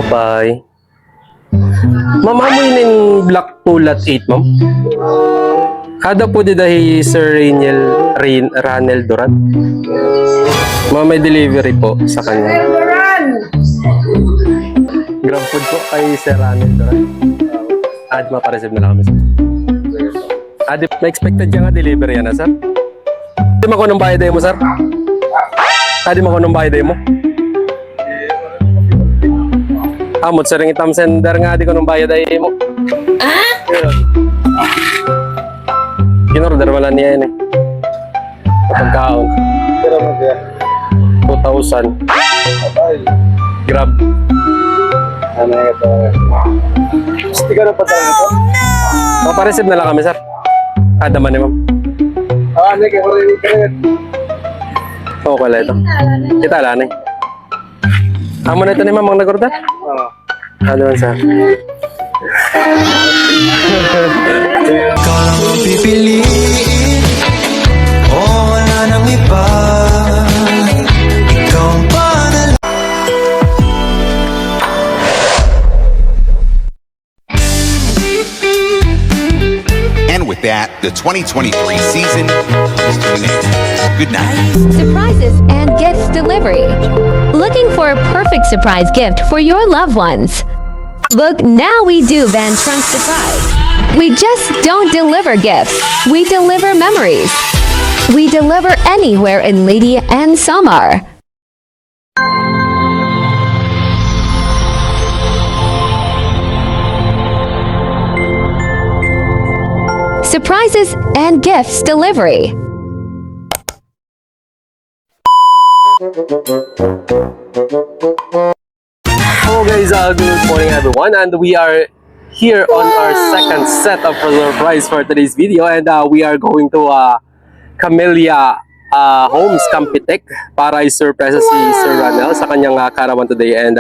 Bye. Ma'am, amoy na yung black pulat 8, ma'am. Kada po dahi Sir Ranel Duran. Ma'am, may delivery po sa kanya. Grab food po kay Sir Ranel Duran. Ad, mapareceive na lang kami, sir. Ad, may expected ka nga delivery yan, sir? Di mo ko nung bayad mo, sir? Di mo ko nung bayad mo? Amot sa ring itam sender nga, di ko nung bayad mo. Kinorder wala niya yan eh. Kapagkaon. 2,000. Grab. Ano ito? Gusto ka na pa tayo ito? Mapareceive na lang kami, sir. Adaman ni ma'am. Ano kayo ko rin ito? Oo, pala ito. Kita ala na eh. Amo na ito ni ma'am ang nag-order? Oo. Ano man, sir? Ikaw lang ang pipiliin, o wala nang iba. Ikaw ang panal. And with that, the 2023 season is to an end. Good night. Surprises and gifts delivery. Looking for a perfect surprise gift for your loved ones? Look, now we do Van Trunk Surprise. We just don't deliver gifts, we deliver memories. We deliver anywhere in Lady and Samar. Surprises and gifts delivery. Hello guys, good morning everyone, and we are here on our second set of surprise for today's video, and we are going to Camellia Homes Campitek para i-surpresa si Sir Ranel sa kanyang karawan today. And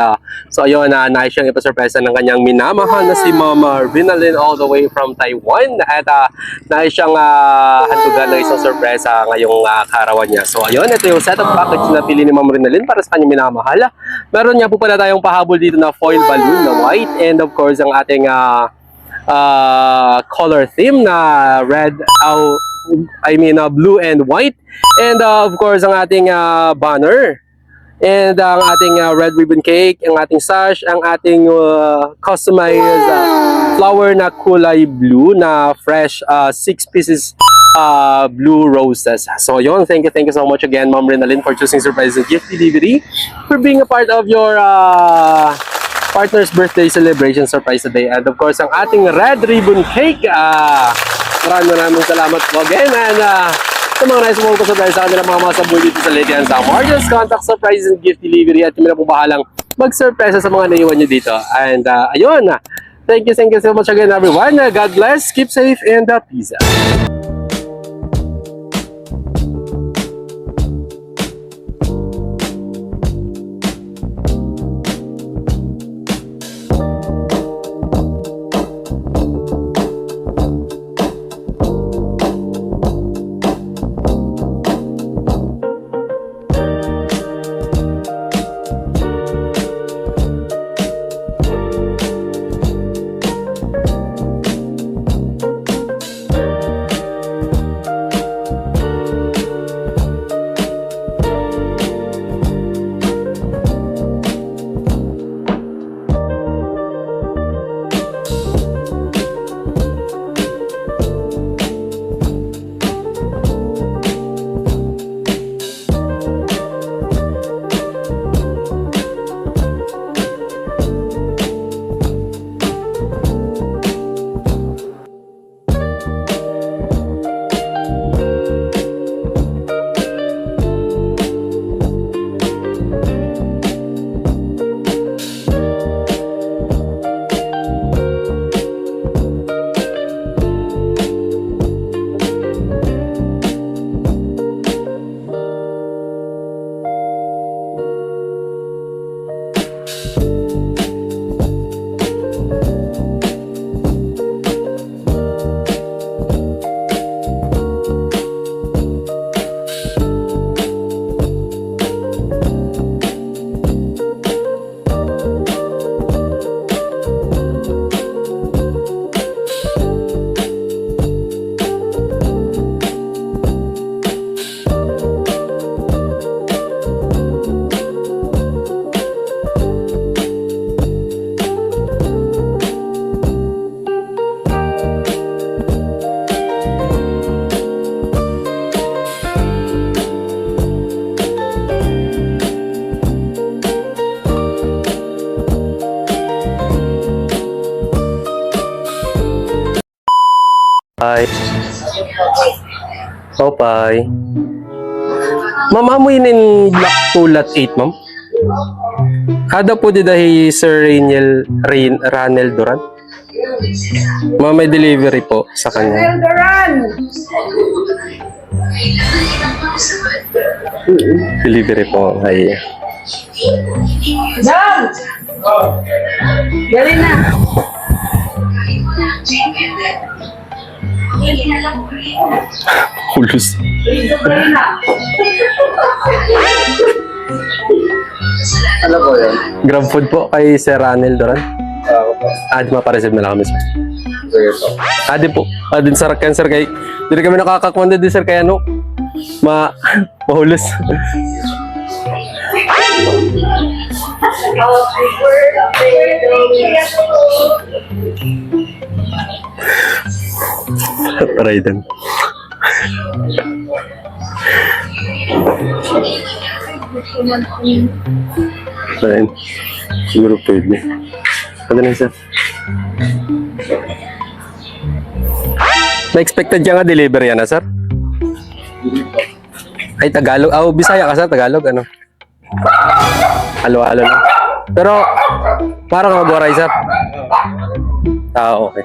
so ayun, nais siyang ipasurpresa ng kanyang minamahal na si Mama Rinalyn all the way from Taiwan, at nais siyang handugan ng isang surpresa ngayong karawan niya. So ayun, ito yung set of package na pili ni Mama Rinalyn para sa kanyang minamahal. Meron niya po pala tayong pahabol dito na foil balloon na white, and of course ang ating color theme na red, blue and white, and of course ang ating banner, and ang ating red ribbon cake, ang ating sash, ang ating customized flower na kulay blue na fresh 6 pieces blue roses. So yun, thank you so much again, Ma'am Rinalyn, for choosing Surprise and Gift Delivery, for being a part of your partner's birthday celebration surprise today. And of course ang ating red ribbon cake, maraming salamat po again, and sa mga nais mo ko surprise sa kanilang mga masabuhay dito sa Lady and Samar, just contact Surprise and Gift Delivery at kami na po bahalang mag-surpresa sa mga naiwan nyo dito. And ayun, thank you so much again everyone. God bless, keep safe, and peace out. Popeye. Popeye. Ma'am, amoy in Black Tulat 8, ma'am? Hada po didahi Sir Ranel Duran? Ma'am, may delivery po sa kanya. Delivery po kay... Galing na. Hulus. Ano po yan? Grab food po kay Sir Ranel Duran. Ako po. Di mapareceive na lang kami, sir. Sige po. Di po. Din sa rakyan, sir, kay... Di kami nakakakwanda din, sir, kaya ano? Mahulus. Aray din. Ayan. Siguro pwede. Ano na, sir? Na-expected ka nga delivery yan, sir? Ay, Tagalog. Bisaya ka, sir. Tagalog, ano? Halo-halo lang. Pero, parang ka mag-waray, sir. Okay.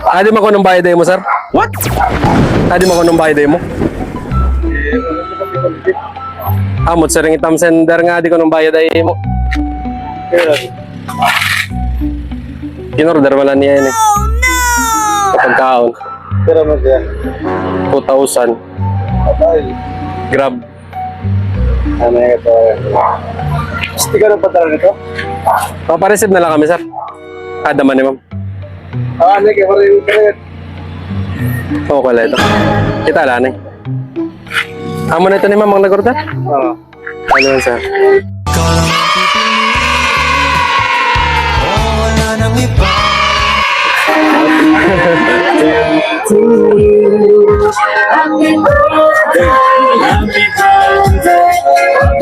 Adi mo ko ng bayaday mo, sir? What? Adi mo ko ng bayaday mo? Amot, sir, yung itam sender nga, di ko ng bayaday mo. Kinorder wala niya yan eh. Kapagkaon. Pero mo siya. 2,000. Patay. Grab. Ano ito? Sticker ang patara nito? Papareceive na lang kami, sir. Kada man eh, ma'am. Ano kayo? Wala yung karet. Oo, wala ito. Kita lang eh. Amo na ito ni ma'am ang nag-order? Oo. Ano yan, sir? Ikaw lang ang pipiliin. Oh, wala nang iba.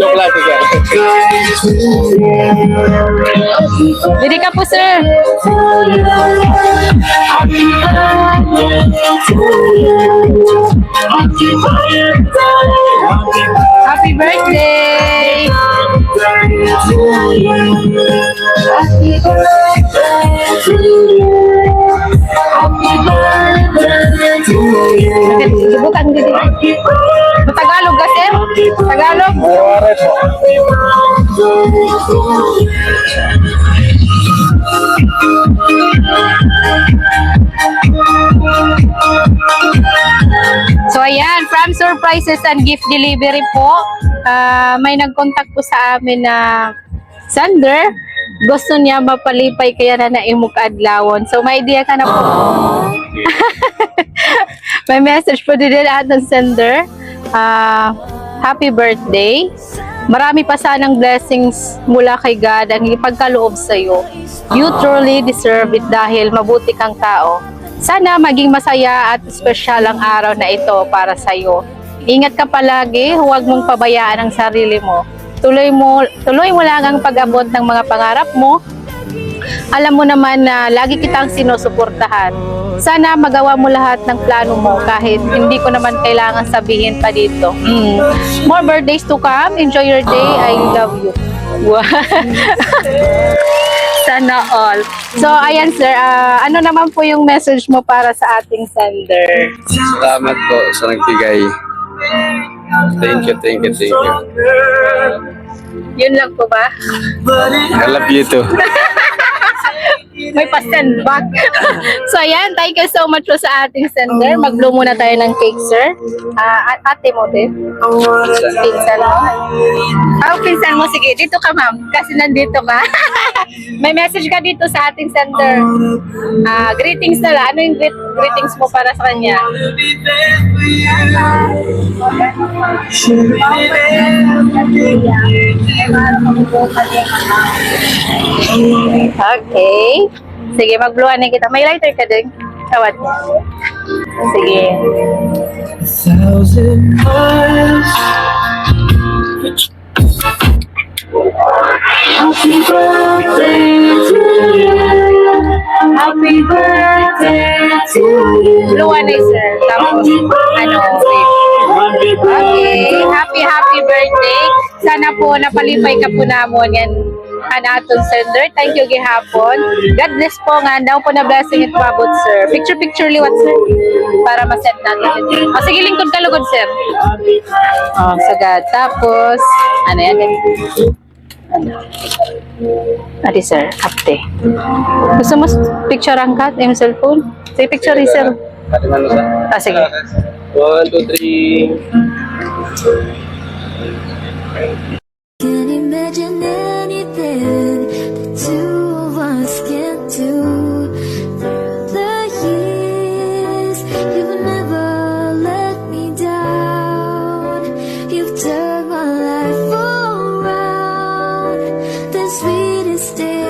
Joke lang siya. Dili ka po, sir. Happy birthday! Bukan dito. Tagalog ka, sir? Tagalog? Mawaret mo. So ayan, from Surprises and Gift Delivery po, may nag-contact po sa amin na sender. Gusto niya mapalipay kaya na naimuk adlawon. So may idea ka na po. May message po din ng sender. Happy birthday. Marami pa sanang blessings mula kay God ang ipagkaloob sa iyo. You truly deserve it dahil mabuti kang tao. Sana maging masaya at espesyal ang araw na ito para sa iyo. Ingat ka palagi, huwag mong pabayaan ang sarili mo. Tuloy mo lang ang pag-abot ng mga pangarap mo. Alam mo naman na lagi kitang sinusuportahan. Sana magawa mo lahat ng plano mo kahit hindi ko naman kailangan sabihin pa dito. More birthdays to come. Enjoy your day. I love you. Wow. Sana all. So, ayan sir, ano naman po yung message mo para sa ating sender? Salamat po sa nagbigay. Thank you. Yun lang po ba? I love you too. May pa-send back. So, ayan. Thank you so much po sa ating sender. Mag-blow muna tayo ng cake, sir. Ate mo din. Pinsan mo. Pinsan mo. Sige, dito ka, ma'am. Kasi nandito ka. May message ka dito sa ating sender. Greetings na lang. Ano yung greetings mo para sa kanya? Okay. Sige, mag-blowan na kita. May lighter ka din. Kawat. Sige. Happy birthday to you. Happy birthday. Blue one is sir. Tapos, ano, wait. Okay, happy birthday. Sana po napalipay ka po namon yan aton sender. Thank you gihapon. God bless po nga daw po na blessing it mabot sir. Picture liwat sir para ma-send natin. O sige lingkod ka lugod sir. Oh, sagad. Tapos ano yan? Ano? Adi sir, upte. Gusto mo picture ang kat yung cellphone? Sige picture ni sir. Ah, sige. 1, 2, 3. Can't imagine anything the two of us can't do. Through the years, you've never let me down. You've turned my life around. The sweetest day